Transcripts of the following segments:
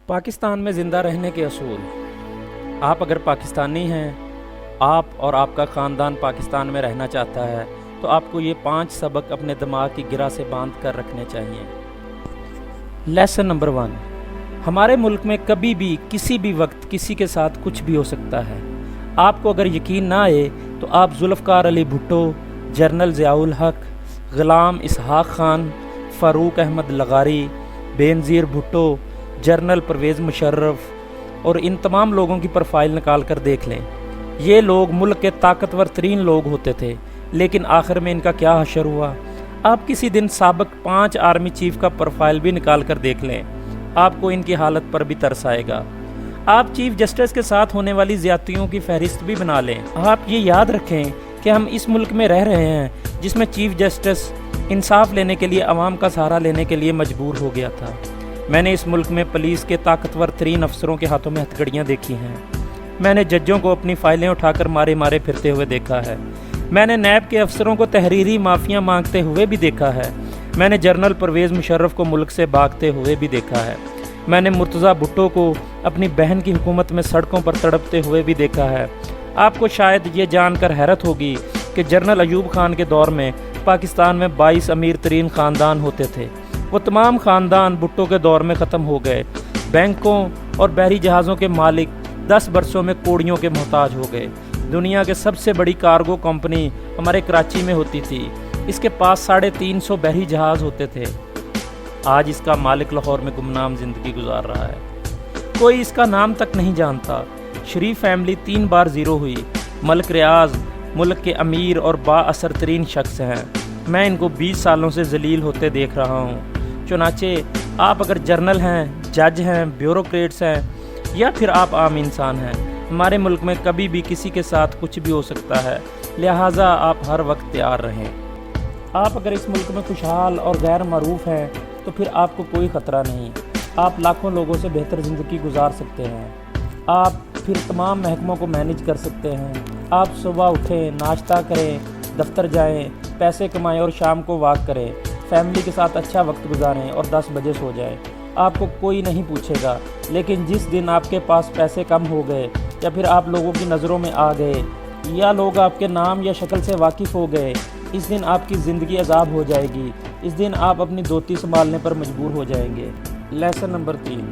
पाकिस्तान में ज़िंदा रहने के असूल। आप अगर पाकिस्तानी हैं, आप और आपका ख़ानदान पाकिस्तान में रहना चाहता है, तो आपको ये 5 सबक अपने दिमाग की गिरा से बांध कर रखने चाहिए। लेसन नंबर 1, हमारे मुल्क में कभी भी किसी भी वक्त किसी के साथ कुछ भी हो सकता है। आपको अगर यकीन ना आए तो आप जुल्फ़कार अली भुट्टो, जनरल ज़ियाउल हक, ग़ुलाम इसहाक़ खान, फ़ारूक अहमद लगारी, बेनज़ीर भुट्टो, जनरल परवेज़ मुशर्रफ और इन तमाम लोगों की प्रोफाइल निकाल कर देख लें। ये लोग मुल्क के ताकतवर तरीन लोग होते थे, लेकिन आखिर में इनका क्या हशर हुआ। आप किसी दिन साबिक 5 आर्मी चीफ का प्रोफाइल भी निकाल कर देख लें, आपको इनकी हालत पर भी तरस आएगा। आप चीफ जस्टिस के साथ होने वाली ज़्यादतियों की फहरिस्त भी बना लें। आप ये याद रखें कि हम इस मुल्क में रह रहे हैं जिसमें चीफ जस्टिस इंसाफ लेने के लिए अवाम का सहारा लेने के लिए मजबूर हो गया था। मैंने इस मुल्क में पुलिस के ताकतवर तरीन अफसरों के हाथों में हथकड़ियाँ देखी हैं। मैंने जजों को अपनी फाइलें उठाकर मारे मारे फिरते हुए देखा है। मैंने नैब के अफसरों को तहरीरी माफ़ियाँ मांगते हुए भी देखा है। मैंने जनरल परवेज़ मुशर्रफ को मुल्क से भागते हुए भी देखा है। मैंने मुर्तज़ा भुट्टो को अपनी बहन की हुकूमत में सड़कों पर तड़पते हुए भी देखा है। आपको शायद ये जानकर हैरत होगी कि जनरल अयूब खान के दौर में पाकिस्तान में 22 अमीर तरीन ख़ानदान होते थे। वो तमाम ख़ानदान भुट्टो के दौर में ख़त्म हो गए। बैंकों और बहरी जहाज़ों के मालिक 10 बरसों में कोड़ियों के मोहताज हो गए। दुनिया के सबसे बड़ी कार्गो कंपनी हमारे कराची में होती थी। इसके पास 350 बहरी जहाज़ होते थे। आज इसका मालिक लाहौर में गुमनाम ज़िंदगी गुजार रहा है। कोई इसका नाम तक नहीं जानता। शरीफ फैमिली 3 बार ज़ीरो हुई। मलिक रियाज मुल्क के अमीर और बाअसर तरीन शख्स हैं। मैं इनको 20 सालों से जलील होते देख रहा हूँ। चुनाचे आप अगर जर्नल हैं, जज हैं, ब्यूरोक्रेट्स हैं या फिर आप आम इंसान हैं, हमारे मुल्क में कभी भी किसी के साथ कुछ भी हो सकता है। लिहाजा आप हर वक्त तैयार रहें। आप अगर इस मुल्क में खुशहाल और गैर मरूफ हैं तो फिर आपको कोई ख़तरा नहीं। आप लाखों लोगों से बेहतर ज़िंदगी गुजार सकते हैं। आप फिर तमाम महकमों को मैनेज कर सकते हैं। आप सुबह उठें, नाश्ता करें, दफ्तर जाएं, पैसे कमाएं और शाम को वॉक करें, फैमिली के साथ अच्छा वक्त गुजारें और 10 बजे सो जाएं। आपको कोई नहीं पूछेगा। लेकिन जिस दिन आपके पास पैसे कम हो गए या फिर आप लोगों की नज़रों में आ गए या लोग आपके नाम या शक्ल से वाकिफ़ हो गए, इस दिन आपकी ज़िंदगी अजाब हो जाएगी। इस दिन आप अपनी धोती संभालने पर मजबूर हो जाएंगे। लेसन नंबर 3,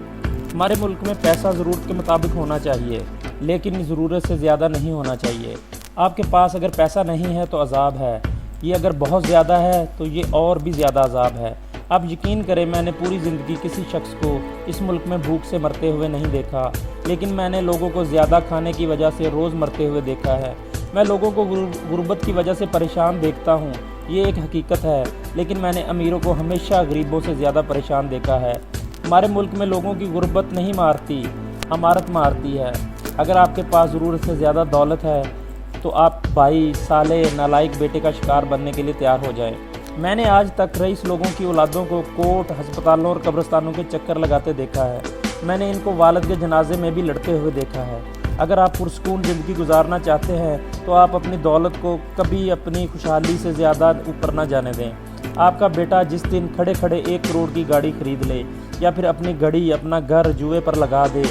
हमारे मुल्क में पैसा ज़रूरत के मुताबिक होना चाहिए, लेकिन ज़रूरत से ज़्यादा नहीं होना चाहिए। आपके पास अगर पैसा नहीं है तो अजाब है। ये अगर बहुत ज़्यादा है तो ये और भी ज़्यादा अजाब है। आप यकीन करें, मैंने पूरी ज़िंदगी किसी शख्स को इस मुल्क में भूख से मरते हुए नहीं देखा, लेकिन मैंने लोगों को ज़्यादा खाने की वजह से रोज़ मरते हुए देखा है। मैं लोगों को गुर्बत की वजह से परेशान देखता हूँ, ये एक हकीकत है, लेकिन मैंने अमीरों को हमेशा गरीबों से ज़्यादा परेशान देखा है। हमारे मुल्क में लोगों की गुर्बत नहीं मारती, अमारत मारती है। अगर आपके पास ज़रूरत से ज़्यादा दौलत है तो आप भाई, साले, नालायक बेटे का शिकार बनने के लिए तैयार हो जाएं। मैंने आज तक रईस लोगों की औलादों को कोर्ट, हस्पतालों और कब्रिस्तानों के चक्कर लगाते देखा है। मैंने इनको वालिद के जनाजे में भी लड़ते हुए देखा है। अगर आप पुरसकून ज़िंदगी गुजारना चाहते हैं तो आप अपनी दौलत को कभी अपनी खुशहाली से ज़्यादा ऊपर ना जाने दें। आपका बेटा जिस दिन खड़े खड़े 1 करोड़ की गाड़ी ख़रीद ले या फिर अपनी घड़ी, अपना घर जुए पर लगा दे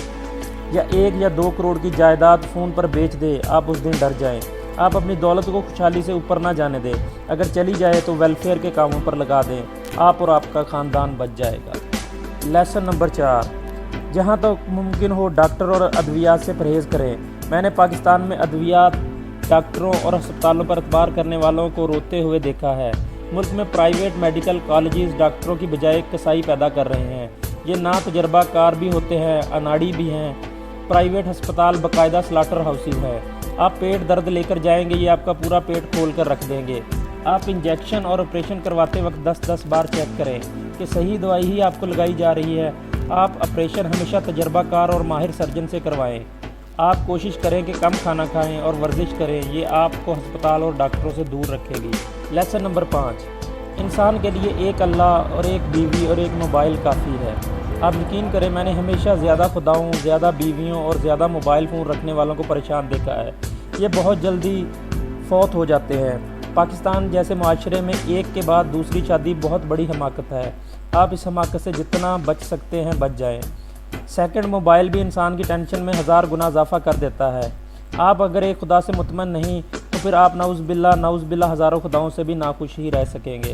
या 1 या 2 करोड़ की जायदाद फ़ोन पर बेच दे, आप उस दिन डर जाएं। आप अपनी दौलत को खुशहाली से ऊपर ना जाने दें। अगर चली जाए तो वेलफेयर के कामों पर लगा दें। आप और आपका ख़ानदान बच जाएगा। लेसन नंबर 4, जहाँ तक मुमकिन हो डॉक्टर और अद्वियात से परहेज़ करें। मैंने पाकिस्तान में अद्वियात, डॉक्टरों और अस्पतालों पर एतबार करने वालों को रोते हुए देखा है। मुल्क में प्राइवेट मेडिकल कॉलेजेस डॉक्टरों की बजाय कसाई पैदा कर रहे हैं। ये ना तजर्बा कार भी होते हैं, अनाड़ी भी हैं। प्राइवेट अस्पताल बाकायदा स्लाटर हाउसेज है। आप पेट दर्द लेकर जाएंगे, ये आपका पूरा पेट खोल कर रख देंगे। आप इंजेक्शन और ऑपरेशन करवाते वक्त 10-10 बार चेक करें कि सही दवाई ही आपको लगाई जा रही है। आप ऑपरेशन हमेशा तजर्बाकार और माहिर सर्जन से करवाएं। आप कोशिश करें कि कम खाना खाएं और वर्जिश करें, ये आपको अस्पताल और डॉक्टरों से दूर रखेगी। लेसन नंबर 5, इंसान के लिए एक अल्लाह और एक बीवी और एक मोबाइल काफ़ी है। आप यकीन करें, मैंने हमेशा ज़्यादा खुदाओं, ज़्यादा बीवियों और ज़्यादा मोबाइल फ़ोन रखने वालों को परेशान देखा है। ये बहुत जल्दी फौत हो जाते हैं। पाकिस्तान जैसे माशरे में एक के बाद दूसरी शादी बहुत बड़ी हमाकत है। आप इस हमाकत से जितना बच सकते हैं बच जाएं। سیکنڈ موبائل بھی انسان کی ٹینشن میں 1000 گنا اضافہ کر دیتا ہے۔ آپ اگر ایک خدا سے مطمئن نہیں تو پھر آپ نعوذ باللہ ہزاروں خداؤں سے بھی ناخوش ہی رہ سکیں گے۔